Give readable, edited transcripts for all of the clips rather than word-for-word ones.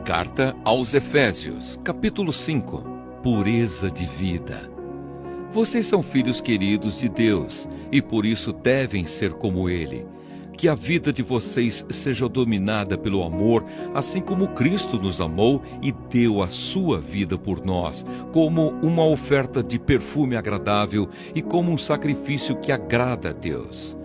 Carta aos Efésios, capítulo 5. Pureza de vida. Vocês são filhos queridos de Deus, e por isso devem ser como Ele. Que a vida de vocês seja dominada pelo amor, assim como Cristo nos amou e deu a sua vida por nós, como uma oferta de perfume agradável e como um sacrifício que agrada a Deus.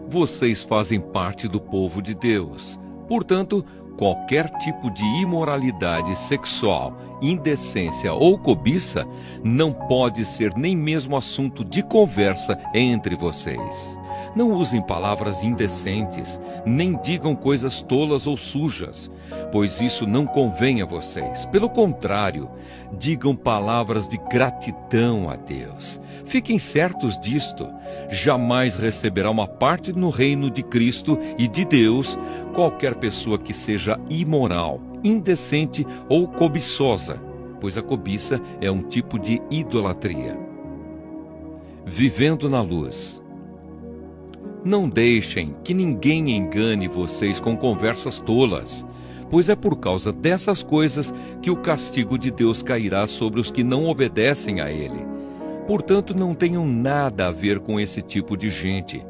Vocês fazem parte do povo de Deus. Portanto, qualquer tipo de imoralidade sexual, indecência ou cobiça não pode ser nem mesmo assunto de conversa entre vocês. Não usem palavras indecentes, nem digam coisas tolas ou sujas, pois isso não convém a vocês. Pelo contrário, digam palavras de gratidão a Deus. Fiquem certos disto. Jamais receberá uma parte no reino de Cristo e de Deus qualquer pessoa que seja imoral, indecente ou cobiçosa, pois a cobiça é um tipo de idolatria. Vivendo na luz. Não deixem que ninguém engane vocês com conversas tolas, pois é por causa dessas coisas que o castigo de Deus cairá sobre os que não obedecem a Ele. Portanto, não tenham nada a ver com esse tipo de gente.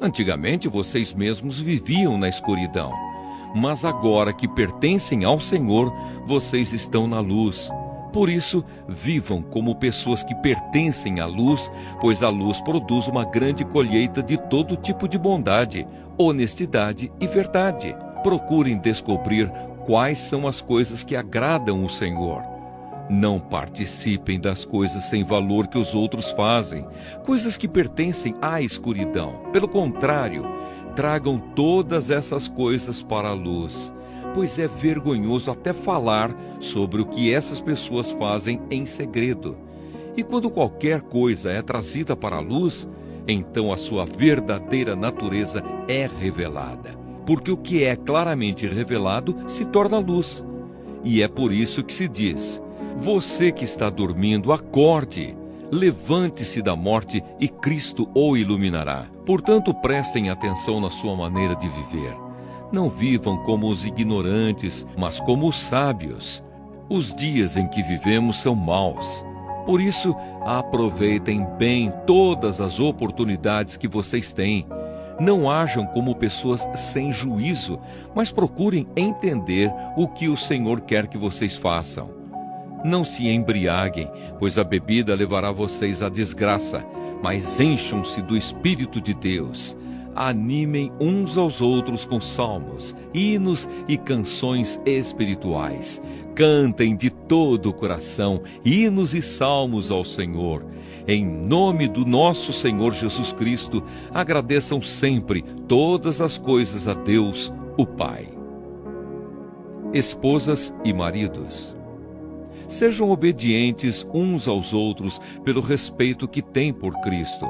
Antigamente, vocês mesmos viviam na escuridão, mas agora que pertencem ao Senhor, vocês estão na luz. Por isso, vivam como pessoas que pertencem à luz, pois a luz produz uma grande colheita de todo tipo de bondade, honestidade e verdade. Procurem descobrir quais são as coisas que agradam o Senhor. Não participem das coisas sem valor que os outros fazem, coisas que pertencem à escuridão. Pelo contrário, tragam todas essas coisas para a luz, pois é vergonhoso até falar sobre o que essas pessoas fazem em segredo. E quando qualquer coisa é trazida para a luz, então a sua verdadeira natureza é revelada. Porque o que é claramente revelado se torna luz. E é por isso que se diz: você que está dormindo, acorde, levante-se da morte e Cristo o iluminará. Portanto, prestem atenção na sua maneira de viver. Não vivam como os ignorantes, mas como os sábios. Os dias em que vivemos são maus. Por isso, aproveitem bem todas as oportunidades que vocês têm. Não ajam como pessoas sem juízo, mas procurem entender o que o Senhor quer que vocês façam. Não se embriaguem, pois a bebida levará vocês à desgraça, mas encham-se do Espírito de Deus. Animem uns aos outros com salmos, hinos e canções espirituais. Cantem de todo o coração hinos e salmos ao Senhor. Em nome do nosso Senhor Jesus Cristo, agradeçam sempre todas as coisas a Deus, o Pai. Esposas e maridos. Sejam obedientes uns aos outros pelo respeito que têm por Cristo.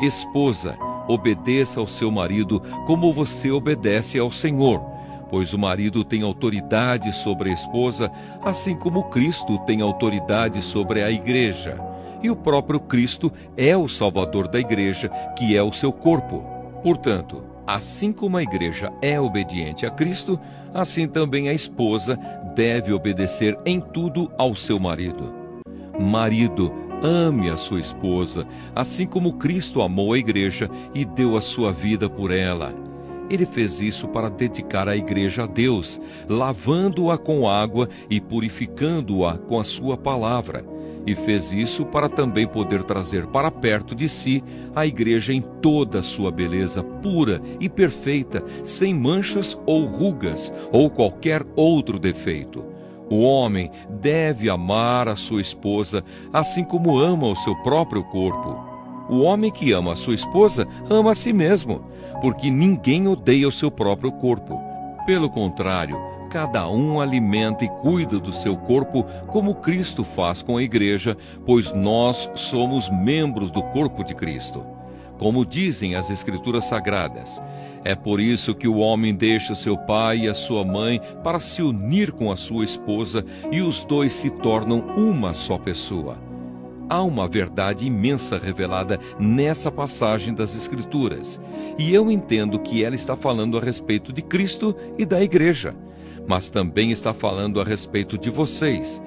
Esposa, obedeça ao seu marido como você obedece ao Senhor, pois o marido tem autoridade sobre a esposa, assim como Cristo tem autoridade sobre a igreja. E o próprio Cristo é o Salvador da igreja, que é o seu corpo. Portanto, assim como a igreja é obediente a Cristo, assim também a esposa deve obedecer em tudo ao seu marido. Marido, ame a sua esposa, assim como Cristo amou a igreja e deu a sua vida por ela. Ele fez isso para dedicar a igreja a Deus, lavando-a com água e purificando-a com a sua palavra. E fez isso para também poder trazer para perto de si a igreja em toda a sua beleza pura e perfeita, sem manchas ou rugas ou qualquer outro defeito. O homem deve amar a sua esposa assim como ama o seu próprio corpo. O homem que ama a sua esposa ama a si mesmo, porque ninguém odeia o seu próprio corpo. Pelo contrário, cada um alimenta e cuida do seu corpo como Cristo faz com a igreja, pois nós somos membros do corpo de Cristo. Como dizem as Escrituras Sagradas, é por isso que o homem deixa seu pai e a sua mãe para se unir com a sua esposa e os dois se tornam uma só pessoa. Há uma verdade imensa revelada nessa passagem das Escrituras, e eu entendo que ela está falando a respeito de Cristo e da igreja. mas também está falando a respeito de vocês.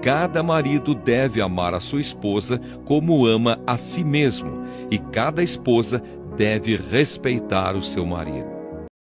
Cada marido deve amar a sua esposa como ama a si mesmo, e cada esposa deve respeitar o seu marido.